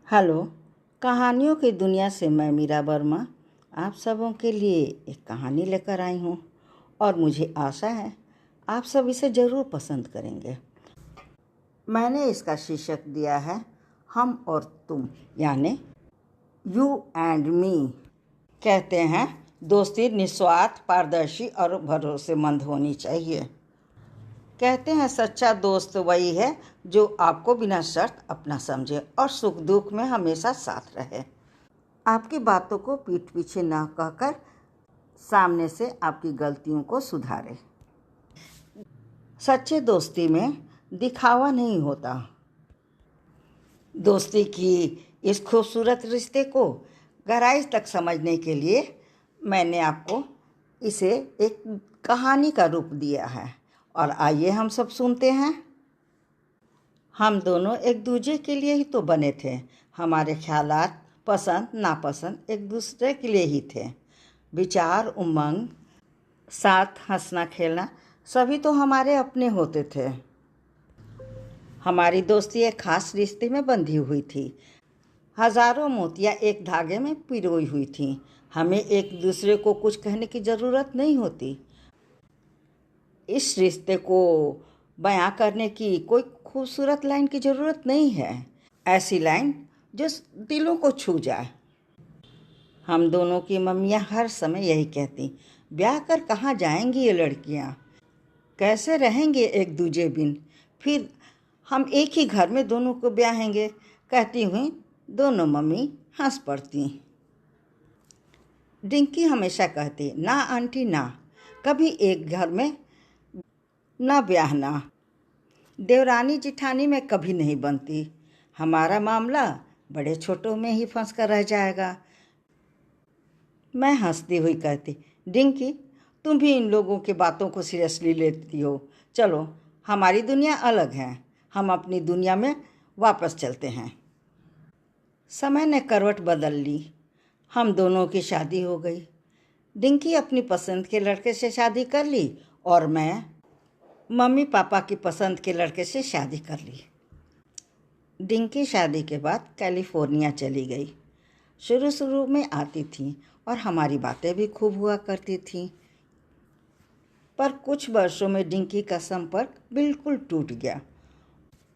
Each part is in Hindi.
हेलो। कहानियों की दुनिया से मैं मीरा वर्मा आप सबों के लिए एक कहानी लेकर आई हूँ और मुझे आशा है आप सब इसे ज़रूर पसंद करेंगे। मैंने इसका शीर्षक दिया है हम और तुम, यानी यू एंड मी। कहते हैं दोस्ती निस्वार्थ, पारदर्शी और भरोसेमंद होनी चाहिए। कहते हैं सच्चा दोस्त वही है जो आपको बिना शर्त अपना समझे और सुख दुख में हमेशा साथ रहे। आपकी बातों को पीठ पीछे न कहकर सामने से आपकी गलतियों को सुधारे। सच्चे दोस्ती में दिखावा नहीं होता। दोस्ती की इस खूबसूरत रिश्ते को गहराई तक समझने के लिए मैंने आपको इसे एक कहानी का रूप दिया है और आइए हम सब सुनते हैं। हम दोनों एक दूसरे के लिए ही तो बने थे। हमारे ख्यालात, पसंद नापसंद एक दूसरे के लिए ही थे। विचार, उमंग, साथ हंसना खेलना सभी तो हमारे अपने होते थे। हमारी दोस्ती एक खास रिश्ते में बंधी हुई थी। हजारों मोतियाँ एक धागे में पिरोई हुई थीं। हमें एक दूसरे को कुछ कहने की ज़रूरत नहीं होती। इस रिश्ते को बयां करने की कोई खूबसूरत लाइन की ज़रूरत नहीं है, ऐसी लाइन जो दिलों को छू जाए। हम दोनों की मम्मियाँ हर समय यही कहती, ब्याह कर कहाँ जाएंगी ये लड़कियाँ, कैसे रहेंगे एक दूजे बिन, फिर हम एक ही घर में दोनों को ब्याहेंगे। कहती हुई दोनों मम्मी हंस पड़ती। डिंकी हमेशा कहती, ना आंटी ना, कभी एक घर में ना ब्याहना, देवरानी जिठानी में कभी नहीं बनती। हमारा मामला बड़े छोटों में ही फंस कर रह जाएगा। मैं हंसती हुई कहती, डिंकी तुम भी इन लोगों की बातों को सीरियसली लेती हो। चलो हमारी दुनिया अलग है, हम अपनी दुनिया में वापस चलते हैं। समय ने करवट बदल ली। हम दोनों की शादी हो गई। डिंकी अपनी पसंद के लड़के से शादी कर ली और मैं मम्मी पापा की पसंद के लड़के से शादी कर ली। डिंकी शादी के बाद कैलिफोर्निया चली गई। शुरू शुरू में आती थी और हमारी बातें भी खूब हुआ करती थीं, पर कुछ वर्षों में डिंकी का संपर्क बिल्कुल टूट गया।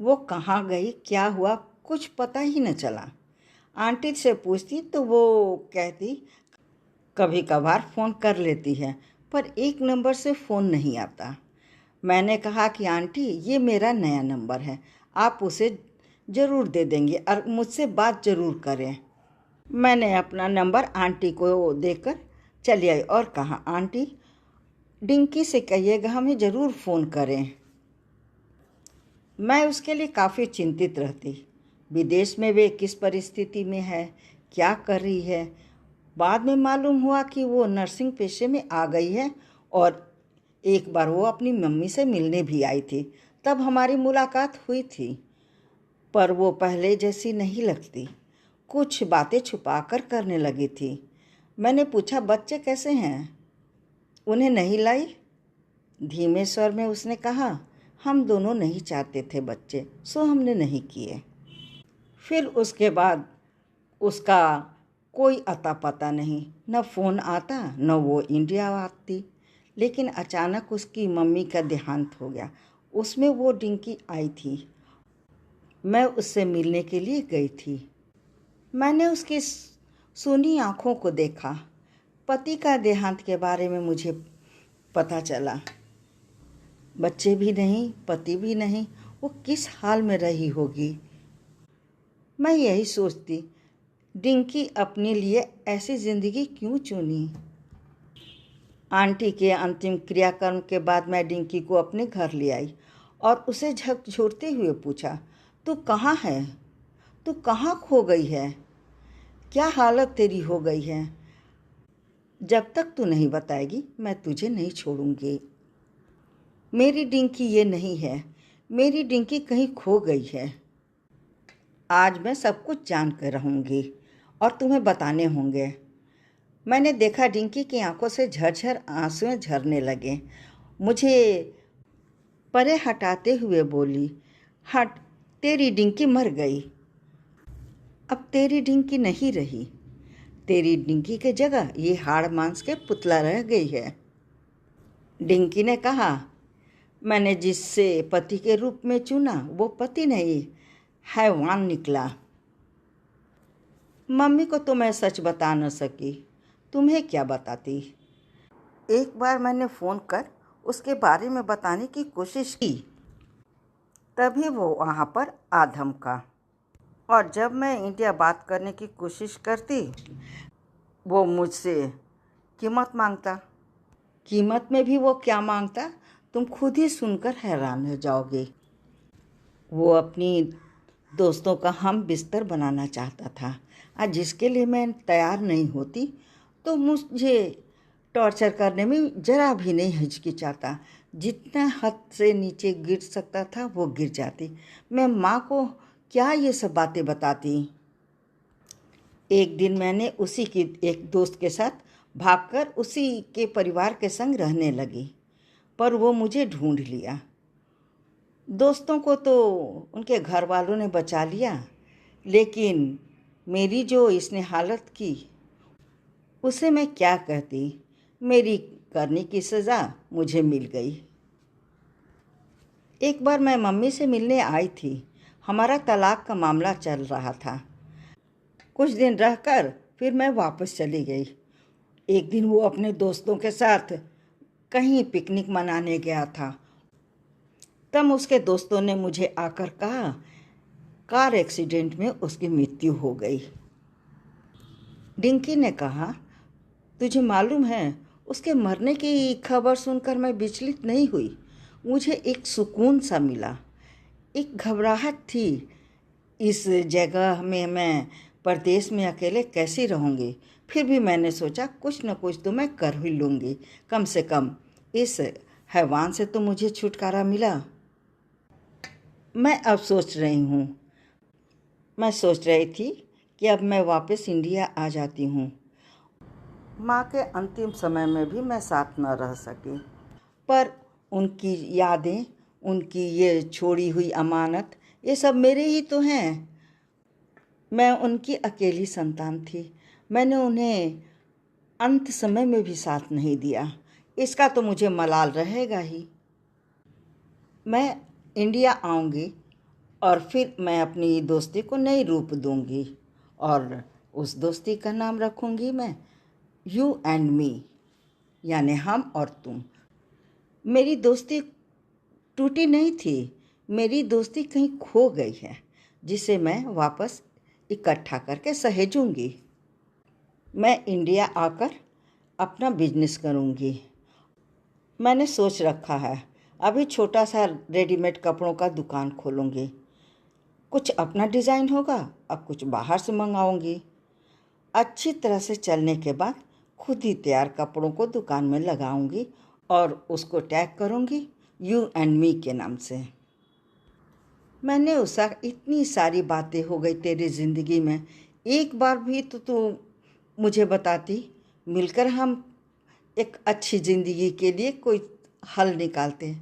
वो कहाँ गई, क्या हुआ, कुछ पता ही न चला। आंटी से पूछती तो वो कहती कभी कभार फ़ोन कर लेती है, पर एक नंबर से फ़ोन नहीं आता। मैंने कहा कि आंटी ये मेरा नया नंबर है, आप उसे ज़रूर दे देंगे और मुझसे बात ज़रूर करें। मैंने अपना नंबर आंटी को देकर चली आई और कहा, आंटी डिंकी से कहिएगा हमें ज़रूर फ़ोन करें। मैं उसके लिए काफ़ी चिंतित रहती। विदेश में वे किस परिस्थिति में है, क्या कर रही है। बाद में मालूम हुआ कि वो नर्सिंग पेशे में आ गई है और एक बार वो अपनी मम्मी से मिलने भी आई थी, तब हमारी मुलाकात हुई थी, पर वो पहले जैसी नहीं लगती। कुछ बातें छुपाकर करने लगी थी। मैंने पूछा, बच्चे कैसे हैं, उन्हें नहीं लाई? धीमे स्वर में उसने कहा, हम दोनों नहीं चाहते थे बच्चे, सो हमने नहीं किए। फिर उसके बाद उसका कोई अता पता नहीं, न फ़ोन आता न वो इंडिया आती। लेकिन अचानक उसकी मम्मी का देहांत हो गया। उसमें वो डिंकी आई थी। मैं उससे मिलने के लिए गई थी। मैंने उसकी सूनी आँखों को देखा। पति का देहांत के बारे में मुझे पता चला। बच्चे भी नहीं, पति भी नहीं, वो किस हाल में रही होगी। मैं यही सोचती, डिंकी अपने लिए ऐसी ज़िंदगी क्यों चुनी। आंटी के अंतिम क्रियाक्रम के बाद मैं डिंकी को अपने घर ले आई और उसे झकझोरते हुए पूछा, तू कहाँ है, तू कहाँ खो गई है, क्या हालत तेरी हो गई है। जब तक तू नहीं बताएगी मैं तुझे नहीं छोड़ूंगी। मेरी डिंकी ये नहीं है, मेरी डिंकी कहीं खो गई है। आज मैं सब कुछ जान कर रहूँगी और तुम्हें बताने होंगे। मैंने देखा डिंकी की आंखों से झरझर आंसुएं झरने लगे। मुझे परे हटाते हुए बोली, हट, तेरी डिंकी मर गई। अब तेरी डिंकी नहीं रही। तेरी डिंकी के जगह ये हाड़ मांस के पुतला रह गई है। डिंकी ने कहा, मैंने जिससे पति के रूप में चुना वो पति नहीं, हैवान निकला। मम्मी को तो मैं सच बता न सकी, तुम्हें क्या बताती। एक बार मैंने फ़ोन कर उसके बारे में बताने की कोशिश की, तभी वो वहाँ पर आ धमका। और जब मैं इंडिया बात करने की कोशिश करती, वो मुझसे कीमत मांगता। कीमत में भी वो क्या मांगता, तुम खुद ही सुनकर हैरान हो जाओगे। वो अपनी दोस्तों का हम बिस्तर बनाना चाहता था, और जिसके लिए मैं तैयार नहीं होती तो मुझे टॉर्चर करने में ज़रा भी नहीं हिचकिचाता। जितना हद से नीचे गिर सकता था वो गिर जाती। मैं माँ को क्या ये सब बातें बताती। एक दिन मैंने उसी की एक दोस्त के साथ भागकर उसी के परिवार के संग रहने लगी, पर वो मुझे ढूंढ लिया। दोस्तों को तो उनके घर वालों ने बचा लिया, लेकिन मेरी जो इसने हालत की उसे मैं क्या कहती। मेरी करने की सज़ा मुझे मिल गई। एक बार मैं मम्मी से मिलने आई थी। हमारा तलाक का मामला चल रहा था। कुछ दिन रहकर फिर मैं वापस चली गई। एक दिन वो अपने दोस्तों के साथ कहीं पिकनिक मनाने गया था। तब उसके दोस्तों ने मुझे आकर कहा, कार एक्सीडेंट में उसकी मृत्यु हो गई। डिंकी ने कहा, तुझे मालूम है, उसके मरने की खबर सुनकर मैं विचलित नहीं हुई। मुझे एक सुकून सा मिला। एक घबराहट थी, इस जगह में मैं परदेश में अकेले कैसे रहूँगी। फिर भी मैंने सोचा कुछ न कुछ तो मैं कर ही लूँगी। कम से कम इस हैवान से तो मुझे छुटकारा मिला। मैं अब सोच रही हूँ, मैं सोच रही थी कि अब मैं वापस इंडिया आ जाती हूँ। माँ के अंतिम समय में भी मैं साथ न रह सकी, पर उनकी यादें, उनकी ये छोड़ी हुई अमानत, ये सब मेरे ही तो हैं। मैं उनकी अकेली संतान थी। मैंने उन्हें अंत समय में भी साथ नहीं दिया। इसका तो मुझे मलाल रहेगा ही। मैं इंडिया आऊँगी और फिर मैं अपनी दोस्ती को नई रूप दूंगी, और उस दोस्ती का नाम रखूंगी मैं यू एंड मी, यानी हम और तुम। मेरी दोस्ती टूटी नहीं थी, मेरी दोस्ती कहीं खो गई है, जिसे मैं वापस इकट्ठा करके सहेजूंगी। मैं इंडिया आकर अपना बिजनेस करूंगी। मैंने सोच रखा है, अभी छोटा सा रेडीमेड कपड़ों का दुकान खोलूंगी। कुछ अपना डिज़ाइन होगा और कुछ बाहर से मंगाऊंगी। अच्छी तरह से चलने के बाद खुद ही तैयार कपड़ों को दुकान में लगाऊंगी और उसको टैग करूंगी यू एंड मी के नाम से। मैंने उषा, इतनी सारी बातें हो गई तेरी ज़िंदगी में, एक बार भी तो तू मुझे बताती। मिलकर हम एक अच्छी ज़िंदगी के लिए कोई हल निकालते।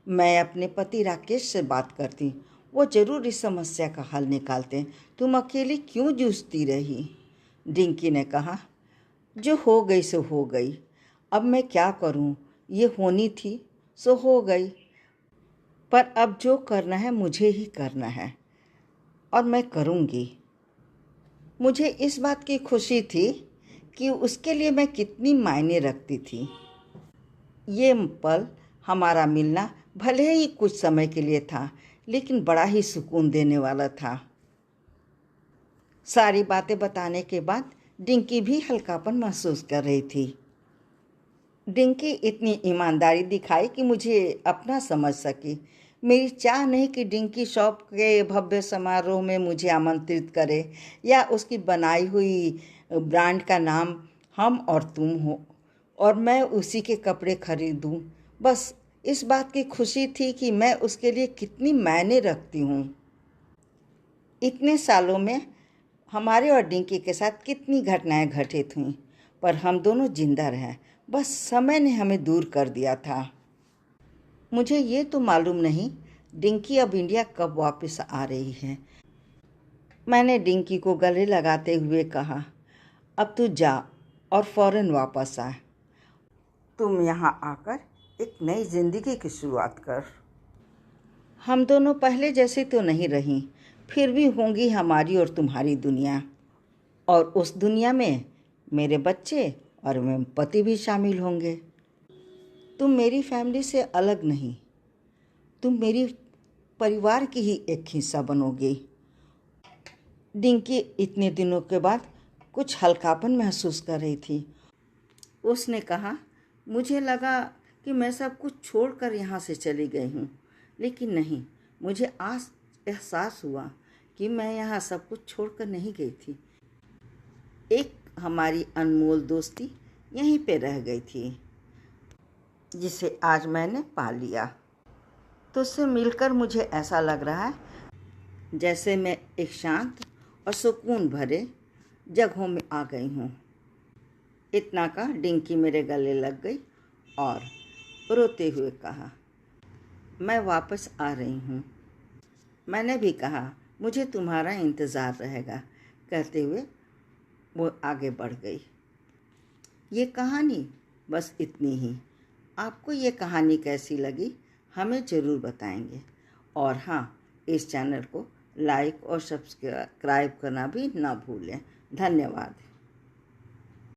मैं अपने पति राकेश से बात करती, वो ज़रूर इस समस्या का हल निकालते। तुम अकेली क्यों जूझती रही। डिंकी ने कहा, जो हो गई सो हो गई, अब मैं क्या करूं। ये होनी थी सो हो गई, पर अब जो करना है मुझे ही करना है, और मैं करूंगी। मुझे इस बात की खुशी थी कि उसके लिए मैं कितनी मायने रखती थी। ये पल हमारा मिलना भले ही कुछ समय के लिए था, लेकिन बड़ा ही सुकून देने वाला था। सारी बातें बताने के बाद डिंकी भी हल्कापन महसूस कर रही थी। डिंकी इतनी ईमानदारी दिखाई कि मुझे अपना समझ सकी। मेरी चाह नहीं कि डिंकी शॉप के भव्य समारोह में मुझे आमंत्रित करे या उसकी बनाई हुई ब्रांड का नाम हम और तुम हो और मैं उसी के कपड़े खरीदूं। बस इस बात की खुशी थी कि मैं उसके लिए कितनी मायने रखती हूँ। इतने सालों में हमारे और डिंकी के साथ कितनी घटनाएं घटित हुईं, पर हम दोनों जिंदा रहे। बस समय ने हमें दूर कर दिया था। मुझे ये तो मालूम नहीं डिंकी अब इंडिया कब वापस आ रही है। मैंने डिंकी को गले लगाते हुए कहा, अब तू जा और फौरन वापस आ। तुम यहाँ आकर एक नई जिंदगी की शुरुआत कर। हम दोनों पहले जैसे तो नहीं रही, फिर भी होंगी हमारी और तुम्हारी दुनिया, और उस दुनिया में मेरे बच्चे और मेरे पति भी शामिल होंगे। तुम मेरी फैमिली से अलग नहीं, तुम मेरी परिवार की ही एक हिस्सा बनोगी। डिंकी इतने दिनों के बाद कुछ हल्कापन महसूस कर रही थी। उसने कहा, मुझे लगा कि मैं सब कुछ छोड़कर यहाँ से चली गई हूँ, लेकिन नहीं, मुझे आज एहसास हुआ कि मैं यहाँ सब कुछ छोड़कर नहीं गई थी। एक हमारी अनमोल दोस्ती यहीं पे रह गई थी, जिसे आज मैंने पा लिया। तुझसे मिलकर मुझे ऐसा लग रहा है जैसे मैं एक शांत और सुकून भरे जगहों में आ गई हूँ। इतना कहा डिंकी मेरे गले लग गई और रोते हुए कहा, मैं वापस आ रही हूँ। मैंने भी कहा, मुझे तुम्हारा इंतज़ार रहेगा। कहते हुए वो आगे बढ़ गई। ये कहानी बस इतनी ही। आपको ये कहानी कैसी लगी हमें ज़रूर बताएंगे। और हाँ, इस चैनल को लाइक और सब्सक्राइब करना भी ना भूलें। धन्यवाद।